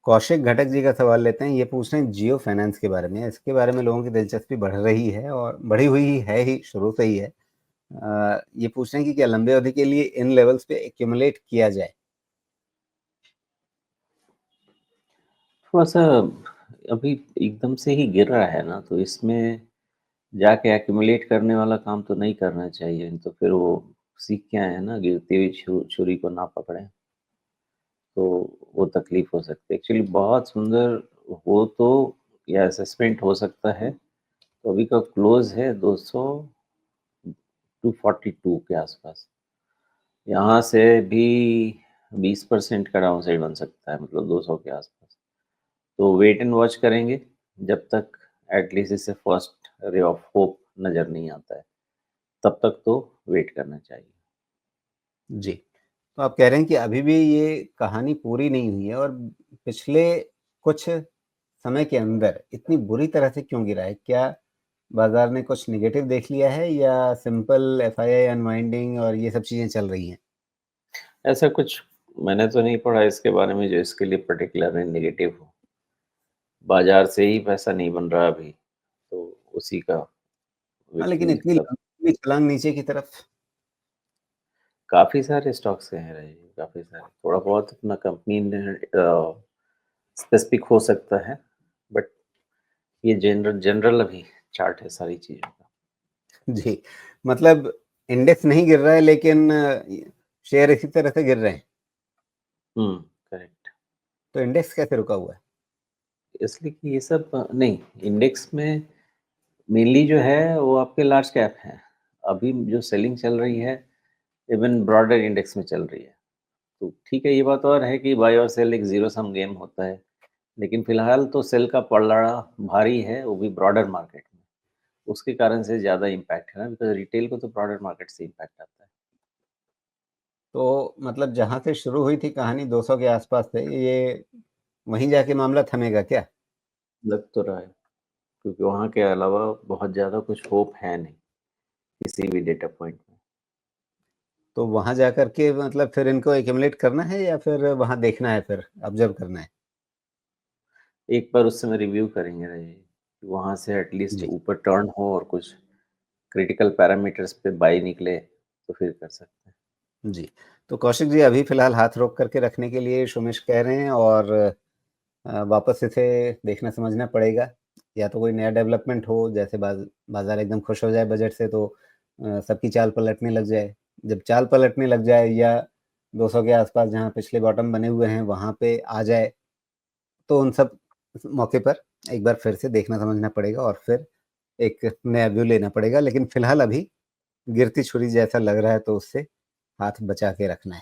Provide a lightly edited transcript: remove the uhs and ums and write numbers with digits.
कौशिक घटक जी का सवाल लेते हैं। ये पूछ रहे हैं जियो फाइनेंस के बारे में। इसके बारे में लोगों की दिलचस्पी बढ़ रही है और बढ़ी हुई ही है ही, शुरू से ही है। ये पूछ रहे हैं कि क्या लंबे अवधि के लिए इन लेवल्स पे एक्यूमुलेट किया जाए? थोड़ा सा अभी एकदम से ही गिर रहा है ना, तो इसमें जाके एक्यूमुलेट करने वाला काम तो नहीं करना चाहिए। तो फिर वो सीख के आए हैं ना, गिरती हुई छुरी को ना पकड़ें, तो वो तकलीफ हो सकती है। एक्चुअली बहुत सुंदर हो तो या असेसमेंट हो सकता है। तो अभी का क्लोज है 200 242 के आसपास। यहाँ से भी 20% का डाउन साइड बन सकता है, मतलब 200 के आसपास। तो वेट एंड वॉच करेंगे जब तक एटलीस्ट इससे फर्स्ट रे ऑफ होप नज़र नहीं आता है, तब तक तो वेट करना चाहिए। जी। तो आप कह रहे हैं कि अभी भी ये कहानी पूरी नहीं हुई है और पिछले कुछ समय के अंदर इतनी बुरी तरह से क्यों गिरा है? क्या बाज़ार ने कुछ नेगेटिव देख लिया है या सिंपल एफआईआई अनवाइंडिंग और ये सब चीज़ें चल रही हैं? ऐसा कुछ मैंने तो नहीं पढ़ा इसके बारे में जो इसके लिए पर्टिकुलर नेगेटिव हो। बाजार से ही पैसा नहीं बन रहा अभी, तो उसी का हाँ, लेकिन इतनी मतलब लंबी छलांग नीचे की तरफ। काफ़ी सारे स्टॉक्स हैं रहे, काफ़ी सारे। थोड़ा बहुत अपना कंपनी ने स्पेसिफिक हो सकता है, बट ये जनरल जनरल अभी चार्ट है सारी चीज़ों का। जी, मतलब इंडेक्स नहीं गिर रहा है लेकिन शेयर इसी तरह से गिर रहे हैं। करेक्ट। तो इंडेक्स कैसे रुका हुआ है? इसलिए कि ये सब नहीं, इंडेक्स में मेनली जो है वो आपके लार्ज कैप हैं। अभी जो सेलिंग चल रही है, इवन ब्रॉडर इंडेक्स में चल रही है। तो ठीक है, ये बात और है कि बाय और सेल एक ज़ीरो सम गेम होता है। लेकिन फिलहाल तो सेल का पलड़ा भारी है, वो भी ब्रॉडर मार्केट में। उसके कारण से ज़्यादा इम्पैक्ट है ना, बिकॉज़ रिटेल को तो ब्रॉडर मार्केट से इम्पैक्ट आता है। तो मतलब जहाँ से शुरू हुई थी कहानी 200 के आसपास से, ये वहीं जाके मामला थमेगा क्या? लग तो रहा है, क्योंकि वहाँ के अलावा बहुत ज़्यादा कुछ होप है नहीं, किसी भी डेटा पॉइंट में। तो वहाँ जाकर के मतलब फिर इनको एक्यूमुलेट करना है या फिर वहाँ देखना है, फिर ऑब्ज़र्व करना है? एक बार उस समय रिव्यू करेंगे रहे, कि वहाँ से एटलीस्ट जी। ऊपर टर्न हो और कुछ क्रिटिकल पैरामीटर्स पे बाई निकले, तो फिर कर सकते हैं। जी। तो कौशिक जी अभी फ़िलहाल हाथ रोक करके रखने के लिए शोमेश कह रहे हैं और वापस इसे देखना समझना पड़ेगा। या तो कोई नया डेवलपमेंट हो, जैसे बाज़ार एकदम खुश हो जाए बजट से तो सबकी चाल पलटने लग जाए। जब चाल पलटने लग जाए या 200 के आस-पास जहाँ पिछले बॉटम बने हुए हैं, वहाँ पे आ जाए, तो उन सब मौके पर एक बार फिर से देखना समझना पड़ेगा और फिर एक नया व्यू लेना पड़ेगा। लेकिन फ़िलहाल अभी गिरती छुरी जैसा लग रहा है तो उससे हाथ बचा के रखना है।